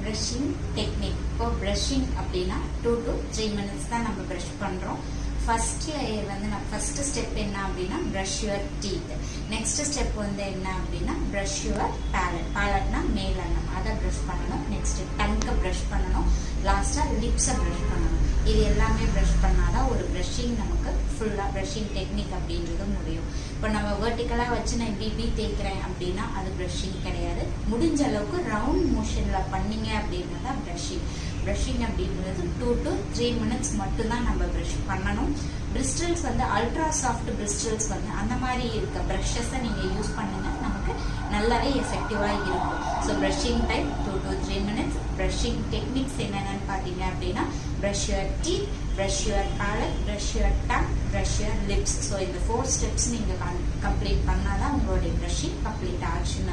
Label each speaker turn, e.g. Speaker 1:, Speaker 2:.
Speaker 1: brushing technique. இப்போ brushing அப்படின்னா 2 to 3 minutes தான் நம்ம brush பண்றோம். ஃபர்ஸ்ட் லேயர் வந்து ஃபர்ஸ்ட் ஸ்டெப் என்ன அப்படின்னா brush your teeth. Next step வந்து என்ன அப்படின்னா brush your palate. பாலட்னா மேல் அன்னம் அதை brush பண்ணணும். நெக்ஸ்ட் டங்கை brush பண்ணணும். லாஸ்டா லிப்ஸை brush பண்ணணும். இது எல்லாமே brush பண்ணாதான் ஒரு brushing நமக்கு ஃபுல்லா brushing டெக்னிக் அப்படின்றது முடியும். இப்போ நம்ம வெர்டிக்கலா வச்சு நான் இப்படி தேய்க்கிறேன் அப்படின்னா அது brushing கிடையாது. முடிஞ்ச அளவுக்கு ரவுண்ட் மோஷன்ல பண்ணீங்க அப்படின்னா தான் brushing. brushing அப்படின்றது 2 to 3 minutes மட்டும்தான் நம்ம brush பண்ணணும். பிரிஸ்டல்ஸ் வந்து அல்ட்ரா சாஃப்ட் பிரிஸ்டல்ஸ் வந்து அந்த மாதிரி இருக்க ப்ரஷஸை நீங்கள் யூஸ் பண்ணுங்க, நமக்கு நல்லாவே எஃபெக்டிவாக இருக்கும். So brushing time 2 to 3 minutes. Brushing techniques என்னென்னு பார்த்தீங்க அப்படின்னா brush your teeth, brush your palate, brush your tongue, brush your lips. So இந்த 4 steps நீங்கள் கம்ப்ளீட் பண்ணாதான் உங்களுடைய ப்ரஷிங் கம்ப்ளீட் ஆச்சுன்னு